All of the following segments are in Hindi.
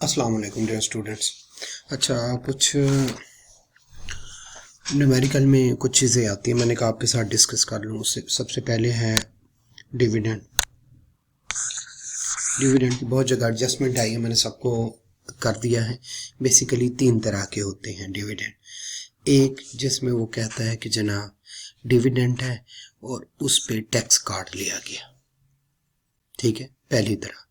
अस्सलाम वालेकुम डियर स्टूडेंट्स। अच्छा, कुछ न्यूमेरिकल में कुछ चीज़ें आती हैं, मैंने कहा आपके साथ डिस्कस कर लूँ। उससे सबसे पहले है डिविडेंड। डिविडेंड की बहुत जगह एडजस्टमेंट आई है, मैंने सबको कर दिया है। बेसिकली 3 तरह के होते हैं डिविडेंड। एक जिसमें वो कहता है कि जनाब डिविडेंड है और उस पर टैक्स काट लिया गया, ठीक है, पहली तरह।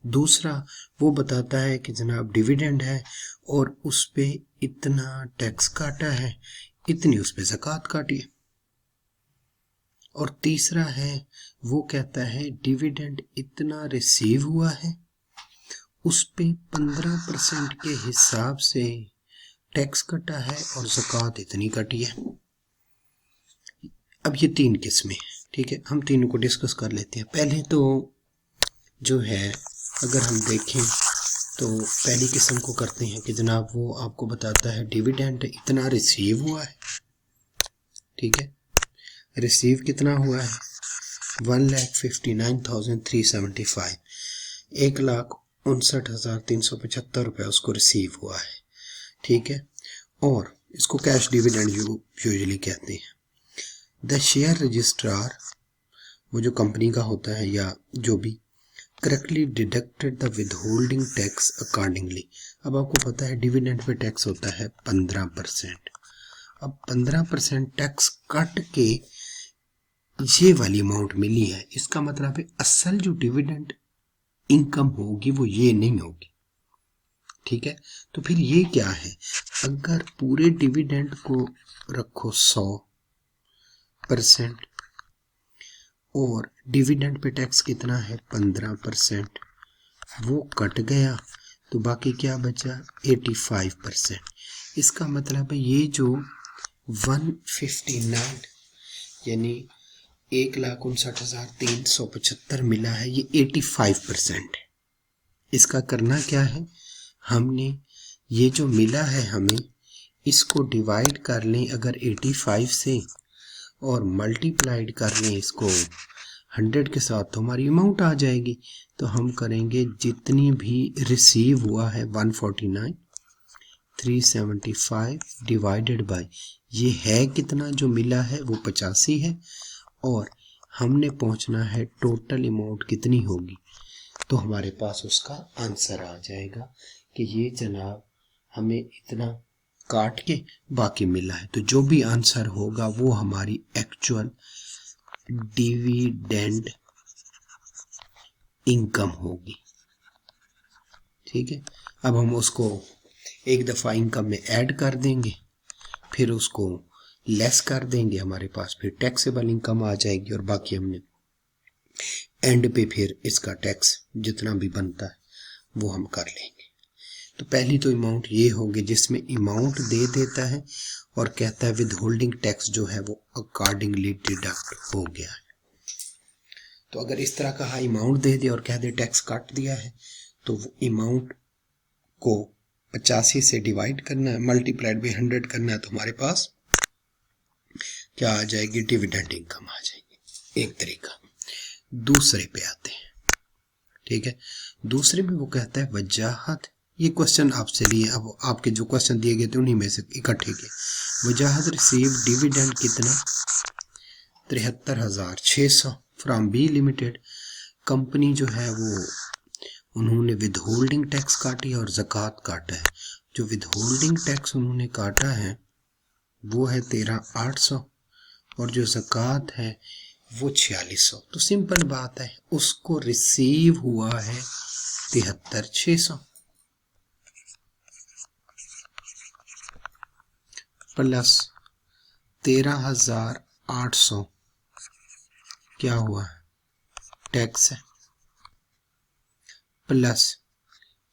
दूसरा वो बताता है कि जनाब डिविडेंड है और उस पे इतना टैक्स काटा है, इतनी उस पे ज़कात काटी है। और तीसरा है वो कहता है डिविडेंड इतना रिसीव हुआ है, उस पे 15% के हिसाब से टैक्स कटा है और ज़कात इतनी कटी है। अब ये 3 किस्में हैं, ठीक है, हम तीनों को डिस्कस कर लेते हैं। पहले तो जो है अगर हम देखें तो पहली किस्म को करते हैं कि जनाब वो आपको बताता है डिविडेंड इतना रिसीव हुआ है, ठीक है, रिसीव कितना हुआ है 1,59,375, 1,59,375 रुपये उसको रिसीव हुआ है, ठीक है। और इसको कैश डिविडेंड यूजुअली कहते हैं। द शेयर रजिस्ट्रार, वो जो कंपनी का होता है या जो भी, correctly deducted the withholding tax accordingly. अब आपको पता है डिविडेंड पे टैक्स होता है 15%। अब 15% टैक्स कट के ये वाली अमाउंट मिली है, इसका मतलब है असल जो डिविडेंड इनकम होगी वो ये नहीं होगी, ठीक है। तो फिर ये क्या है, अगर पूरे डिविडेंड को रखो 100% और डिविडेंड पे टैक्स कितना है 15%, वो कट गया तो बाकी क्या बचा 85%। इसका मतलब है ये जो 159 यानी 1,59,375 मिला है, ये 85% है। इसका करना क्या है, हमने ये जो मिला है हमें इसको डिवाइड कर लें अगर 85 से और मल्टीप्लाइड कर लें इसको 100 के साथ, तो हमारी अमाउंट आ जाएगी। तो हम करेंगे जितनी भी रिसीव हुआ है 149,375 डिवाइडेड बाय ये है कितना जो मिला है वो 85 है, और हमने पहुंचना है टोटल अमाउंट कितनी होगी, तो हमारे पास उसका आंसर आ जाएगा कि ये जनाब हमें इतना काट के बाकी मिला है। तो जो भी आंसर होगा वो हमारी एक्चुअल डिविडेंड इनकम होगी, ठीक है। अब हम उसको एक दफ़ा इनकम में ऐड कर देंगे, फिर उसको लेस कर देंगे, हमारे पास फिर टैक्सेबल इनकम आ जाएगी, और बाकी हमने एंड पे फिर इसका टैक्स जितना भी बनता है वो हम कर लेंगे। तो पहली तो अमाउंट ये होगी जिसमें अमाउंट दे देता है और कहता है विद होल्डिंग टैक्स जो है वो अकॉर्डिंगली डिडक्ट हो गया है। तो अगर इस तरह का अमाउंट दे दे और कह दे टैक्स काट दिया है, तो वो अमाउंट को 85 से डिवाइड करना है, मल्टीप्लाइड बाय 100 करना है, तो हमारे पास क्या आ जाएगी, डिविडेंड इनकम आ जाएगी। एक तरीका। दूसरे पे आते हैं, ठीक है। दूसरे में वो कहता है वजाहत, ये क्वेश्चन आपसे लिए, अब आपके जो क्वेश्चन दिए गए थे उन्हीं में से इकट्ठे के। वजाहत रिसीव डिविडेंड कितना 73,600 फ्रॉम बी लिमिटेड। कंपनी जो है वो उन्होंने विद होल्डिंग टैक्स काटी और ज़कात काटा है। जो विद होल्डिंग टैक्स उन्होंने काटा है वो है 13,800 और जो ज़कात है वो 4600। तो सिंपल बात है, उसको रिसीव हुआ है 73,600 प्लस 13,800 क्या हुआ है टैक्स है, प्लस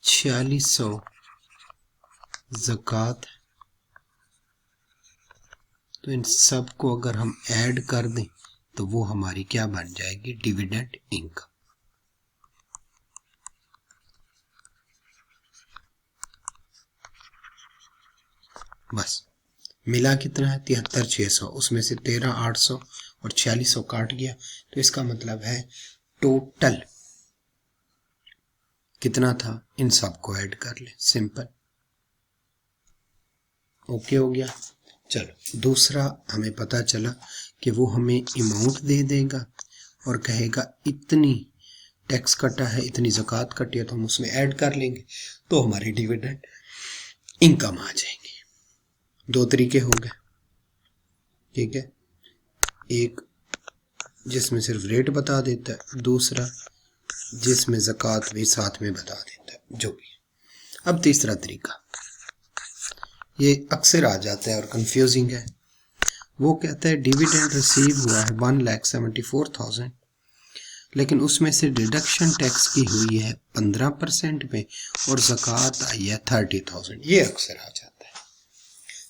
4600 ज़कात है। तो इन सब को अगर हम ऐड कर दें तो वो हमारी क्या बन जाएगी, डिविडेंड इनकम। बस मिला कितना है 73,600, उसमें से 13,800 और 4600 काट गया, तो इसका मतलब है टोटल कितना था, इन सब को ऐड कर ले, सिंपल। ओके हो गया। चलो दूसरा हमें पता चला कि वो हमें अमाउंट दे देगा और कहेगा इतनी टैक्स कटा है, इतनी ज़कात कटी है, तो हम उसमें ऐड कर लेंगे तो हमारी डिविडेंड इनकम आ जाएंगी। दो तरीके हो गए, ठीक है, एक जिसमें सिर्फ रेट बता देता है, दूसरा जिसमें ज़कात भी साथ में बता देता है, जो भी। अब तीसरा तरीका, ये अक्सर आ जाता है और कंफ्यूजिंग है। वो कहता है डिविडेंड रिसीव हुआ है 1,74,000, लेकिन उसमें से डिडक्शन टैक्स की हुई है 15% में और ज़कात आई है 30,000। ये अक्सर आ जाता है।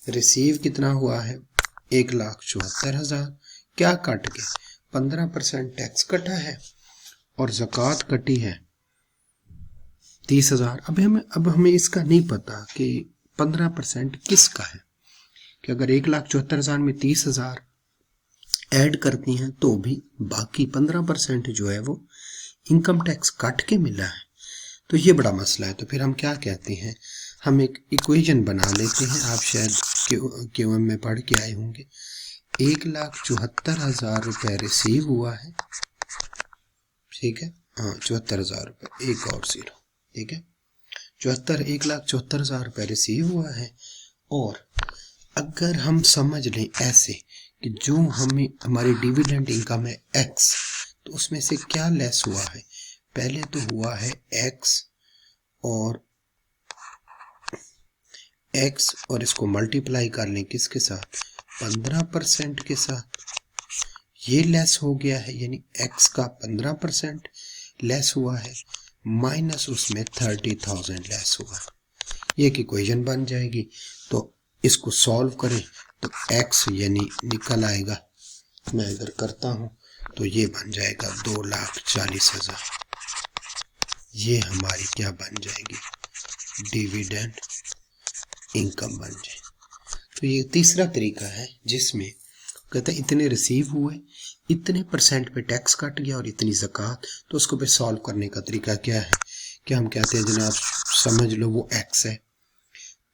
रिसीव कितना हुआ है, 1,74,000, क्या कट के 15% टैक्स कटा है और ज़कात कटी है 30,000। अब हमें इसका नहीं पता कि 15% किसका है, कि अगर 1,74,000 में 30,000 ऐड करती हैं तो भी बाकी 15% जो है वो इनकम टैक्स काट के मिला है। तो ये बड़ा मसला है। तो फिर हम क्या कहते हैं, हम एक इक्वेशन बना लेते हैं, आप शायद क्यूएम में पढ़ के आए होंगे। 1,74,000 रुपये रिसीव हुआ है, ठीक है, हाँ 74,000 रुपये, एक और 0, ठीक है, 1,74,000 रुपये रिसीव हुआ है। और अगर हम समझ लें ऐसे कि जो हमें हमारी डिविडेंड इनकम है x, तो उसमें से क्या लेस हुआ है, पहले तो हुआ है x और इसको मल्टीप्लाई कर लें किसके साथ, 15% के साथ, ये लेस हो गया है, यानी x का 15% लेस हुआ है, माइनस उसमें 30,000 लेस हुआ। ये एक इक्वेशन बन जाएगी। तो इसको सॉल्व करें तो x यानी निकल आएगा, मैं अगर करता हूँ तो ये बन जाएगा 2,40,000। ये हमारी क्या बन जाएगी, डिविडेंड इनकम बन जाए। तो ये तीसरा तरीका है जिसमें कहते हैं इतने रिसीव हुए, इतने परसेंट पे टैक्स कट गया और इतनी ज़कात। तो उसको पे सॉल्व करने का तरीका क्या है कि हम कहते हैं जनाब समझ लो वो x है,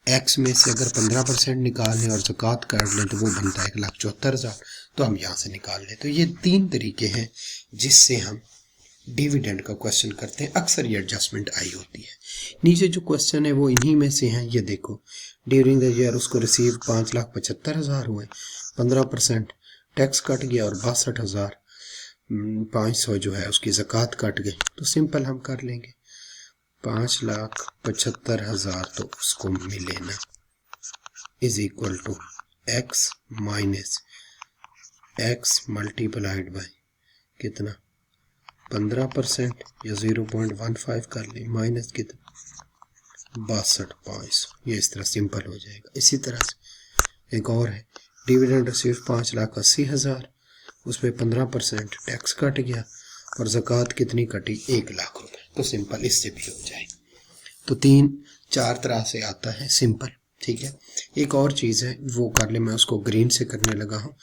x में से अगर 15% निकाल लें और ज़कात काट लें तो वो बनता है 1,74,000। तो हम यहाँ से निकाल लें। तो ये तीन तरीके हैं जिससे हम डिविडेंड का क्वेश्चन करते हैं। अक्सर ये एडजस्टमेंट आई होती है। नीचे जो क्वेश्चन है वो इन्हीं में से हैं। ये देखो, ड्यूरिंग द ईयर उसको रिसीव 5,75,000 हुए, 15% टैक्स कट गया और 62,500 जो है उसकी ज़कात कट गई। तो सिंपल हम कर लेंगे, 5,75,000 तो उसको मिले ना, is equal to x minus x multiplied by कितना, 15% या 0.15 कर ले, माइनस कितना 62,500। ये इस तरह सिंपल हो जाएगा। इसी तरह से एक और है, डिविडेंड रिसीव 5,80,000, उसमें 15% टैक्स कट गया और ज़कात कितनी कटी, 1,00,000 रुपए। तो सिंपल इससे भी हो जाए। तो 3-4 तरह से आता है सिंपल, ठीक है। एक और चीज़ है वो कर ले, मैं उसको ग्रीन से करने लगा हूँ।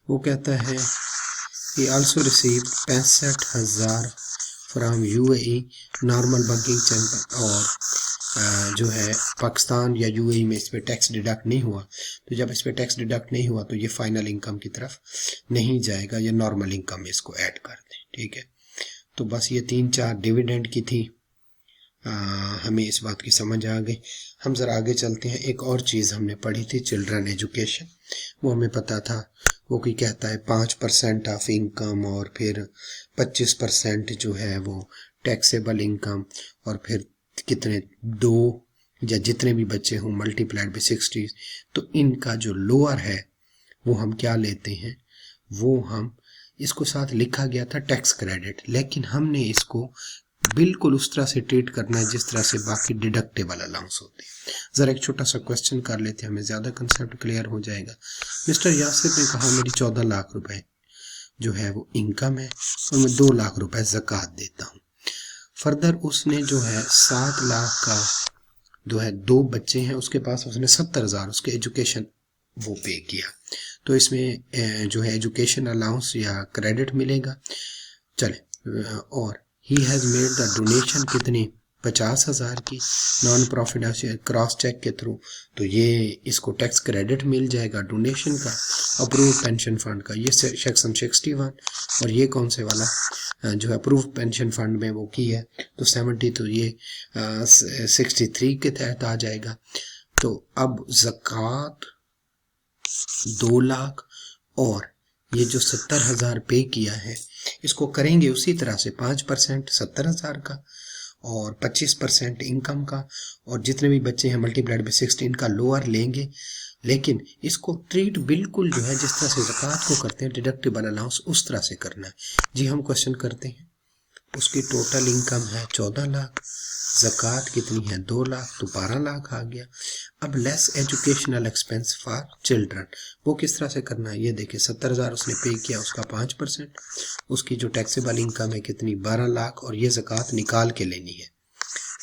वो कहता है he also received 65,000 from UAE normal banking channel, और जो है पाकिस्तान या UAE में इस पर टैक्स डिडक्ट नहीं हुआ। तो जब इस पर टैक्स डिडक्ट नहीं हुआ तो ये फाइनल इनकम की तरफ नहीं जाएगा, या नॉर्मल इनकम में इसको ऐड कर दें, ठीक है। तो बस ये 3-4 डिविडेंड की थी, हमें इस बात की समझ आ गई। हम ज़रा आगे चलते हैं। एक और चीज़ हमने पढ़ी थी, चिल्ड्रन एजुकेशन। वो हमें पता था, वो कोई कहता है 5% ऑफ इनकम और फिर 25% जो है वो टैक्सेबल इनकम, और फिर कितने 2 या जितने भी बच्चे हों मल्टीप्लाइड बाई 60। तो इनका जो लोअर है वो हम क्या लेते हैं, वो हम इसको साथ लिखा गया था टैक्स क्रेडिट, लेकिन हमने इसको बिल्कुल उस तरह से ट्रीट करना है जिस तरह से बाकी डिडक्टेबल अलाउंस होते हैं। ज़रा एक छोटा सा क्वेश्चन कर लेते हैं, हमें ज़्यादा कंसेप्ट क्लियर हो जाएगा। मिस्टर यासिर ने कहा मेरी 14 लाख रुपए जो है वो इनकम है और मैं 2 लाख रुपए ज़कात देता हूँ। फर्दर उसने जो है 7 लाख का जो है 2 बच्चे हैं उसके पास, उसने 70,000 उसके एजुकेशन वो पे किया। तो इसमें जो है एजुकेशन अलाउंस या क्रेडिट मिलेगा। चले, और he has made the donation कितनी 50,000 की नॉन प्रॉफिट क्रॉस चेक के थ्रू, तो ये इसको टैक्स क्रेडिट मिल जाएगा डोनेशन का, अप्रूव पेंशन फंड का, ये सेक्शन 61। और ये कौन से वाला जो अप्रूव पेंशन फंड में वो की है तो 70, तो ये 63 के तहत आ जाएगा। तो अब ज़कात 2 लाख और ये जो 70,000 पे किया है इसको करेंगे उसी तरह से 5% 70,000 का और 25% इनकम का, और जितने भी बच्चे हैं मल्टीप्लाइड बाय 16 का लोअर लेंगे, लेकिन इसको ट्रीट बिल्कुल जो है जिस तरह से ज़कात को करते हैं डिडक्टिबल अलाउंस उस तरह से करना है। जी हम क्वेश्चन करते हैं, उसकी टोटल इनकम है 14 लाख, ज़कात कितनी है 2 लाख, तो 12 लाख आ गया। अब less educational expense for children, वो किस तरह से करना है, ये देखिए 70,000 उसने पे किया, उसका 5%, उसकी जो टैक्सेबल इनकम है कितनी 12 लाख, और ये ज़कात निकाल के लेनी है,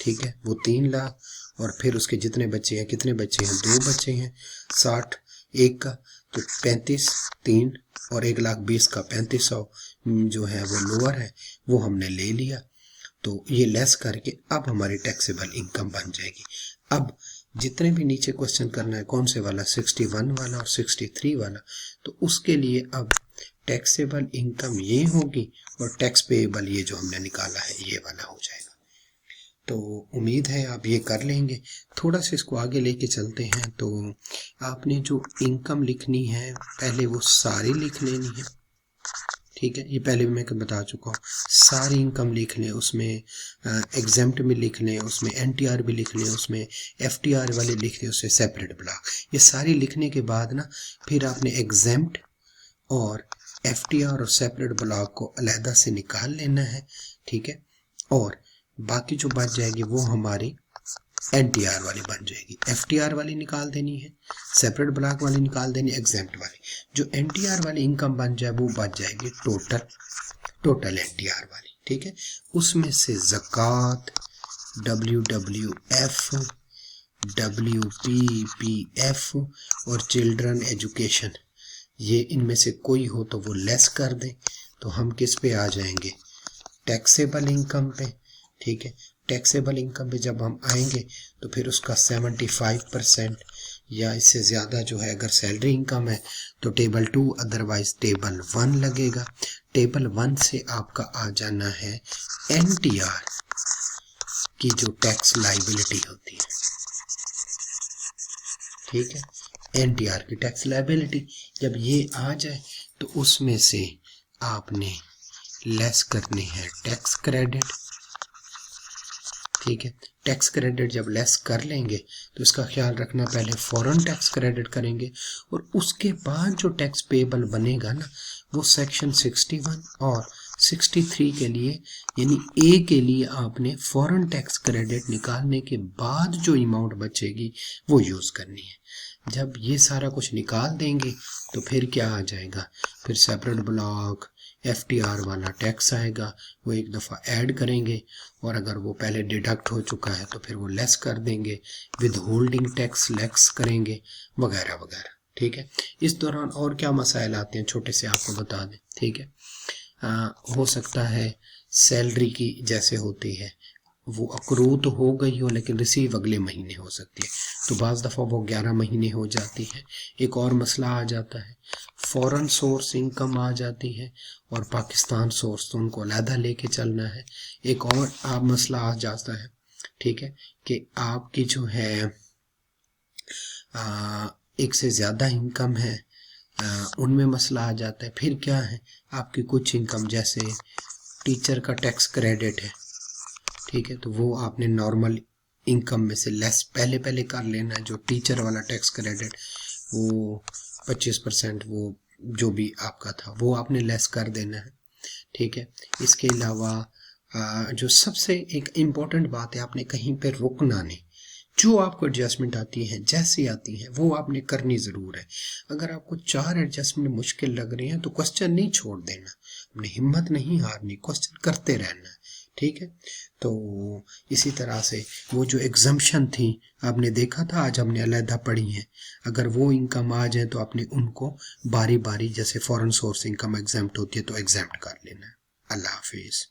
ठीक है, वो 3 लाख। और फिर उसके जितने बच्चे हैं, कितने बच्चे हैं 2 बच्चे हैं, 60 एक का, तो 35 3 और 1,20,000 का 3500 जो है वो लोअर है, वो हमने ले लिया। तो ये लेस करके अब हमारी टैक्सेबल इनकम बन जाएगी। अब जितने भी नीचे क्वेश्चन करना है कौन से वाला 61 वाला और 63 वाला, तो उसके लिए अब टैक्सेबल इनकम ये होगी और टैक्स पेएबल ये जो हमने निकाला है ये वाला हो जाएगा। तो उम्मीद है आप ये कर लेंगे। थोड़ा सा इसको आगे लेके चलते हैं। तो आपने जो इनकम लिखनी है पहले वो सारी लिख लेनी है, ठीक है, ये पहले भी मैं बता चुका हूँ। सारी इनकम लिख लें, उसमें एग्जेम्प्ट भी लिख लें, उसमें एनटीआर भी लिख लें, उसमें एफटीआर वाले लिख लें, उससे सेपरेट ब्लॉक, ये सारी लिखने के बाद ना फिर आपने एग्जेम्प्ट और एफटीआर और सेपरेट ब्लॉक को अलहदा से निकाल लेना है, ठीक है, और बाकी जो बच जाएगी वो हमारी एनटीआर वाली बन जाएगी। एफटीआर वाली निकाल देनी है, सेपरेट ब्लॉक वाली निकाल देनी, एग्जेम्प्ट वाली। जो एनटीआर वाली इनकम बन जाए वो बच जाएगी टोटल एनटीआर वाली, ठीक है। उसमें से ज़कात, WWF, WPPF और चिल्ड्रन एजुकेशन, ये इनमें से कोई हो तो वो लेस कर दें, तो हम किस पे आ जाएंगे, टैक्सेबल इनकम पे, ठीक है। टैक्सेबल इनकम पे जब हम आएंगे तो फिर उसका 75% या इससे ज़्यादा जो है, अगर सैलरी इनकम है तो टेबल 2 अदरवाइज टेबल 1 लगेगा। टेबल 1 से आपका आ जाना है एनटीआर की जो टैक्स लाइबिलिटी होती है, ठीक है, एनटीआर की टैक्स लाइबिलिटी जब ये आ जाए तो उसमें से आपने लेस करने हैं टैक्स क्रेडिट, ठीक है। टैक्स क्रेडिट जब लेस कर लेंगे तो इसका ख्याल रखना, पहले फॉरेन टैक्स क्रेडिट करेंगे और उसके बाद जो टैक्स पेएबल बनेगा ना वो सेक्शन 61 और 63 के लिए, यानी ए के लिए आपने फॉरेन टैक्स क्रेडिट निकालने के बाद जो अमाउंट बचेगी वो यूज़ करनी है। जब ये सारा कुछ निकाल देंगे तो फिर क्या आ जाएगा, फिर सेपरेट ब्लॉक एफटीआर वाला टैक्स आएगा, वो एक दफ़ा ऐड करेंगे और अगर वो पहले डिडक्ट हो चुका है तो फिर वो लेस कर देंगे, विद होल्डिंग टैक्स लेस करेंगे वगैरह वगैरह, ठीक है। इस दौरान और क्या मसाइल आते हैं छोटे से आपको बता दें, ठीक है। हो सकता है सैलरी की जैसे होती है वो अक्रू तो हो गई हो लेकिन रिसीव अगले महीने हो सकती है, तो बाज़ दफ़ा वो 11 महीने हो जाती है। एक और मसला आ जाता है, फॉरेन सोर्स इनकम आ जाती है और पाकिस्तान सोर्स, तो उनको अलहदा लेके चलना है। एक और मसला आ जाता है, ठीक है, कि आपकी जो है एक से ज़्यादा इनकम है, उनमें मसला आ जाता है। फिर क्या है, आपकी कुछ इनकम जैसे टीचर का टैक्स क्रेडिट है, ठीक है, तो वो आपने नॉर्मल इनकम में से लेस पहले कर लेना है। जो टीचर वाला टैक्स क्रेडिट वो 25% वो जो भी आपका था वो आपने लेस कर देना है, ठीक है। इसके अलावा जो सबसे एक इम्पॉर्टेंट बात है, आपने कहीं पे रुकना नहीं, जो आपको एडजस्टमेंट आती है जैसी आती है वो आपने करनी ज़रूर है। अगर आपको 4 एडजस्टमेंट मुश्किल लग रही हैं तो क्वेश्चन नहीं छोड़ देना, अपनी हिम्मत नहीं हारनी, क्वेश्चन करते रहना है, ठीक है। तो इसी तरह से वो जो एग्जम्पशन थी आपने देखा था, आज हमने अलहदा पढ़ी है, अगर वो इनकम आ जाए तो आपने उनको बारी बारी, जैसे फॉरेन सोर्स इनकम एग्जेम्प्ट होती है तो एग्जेम्प्ट कर लेना है। अल्लाह हाफिज़।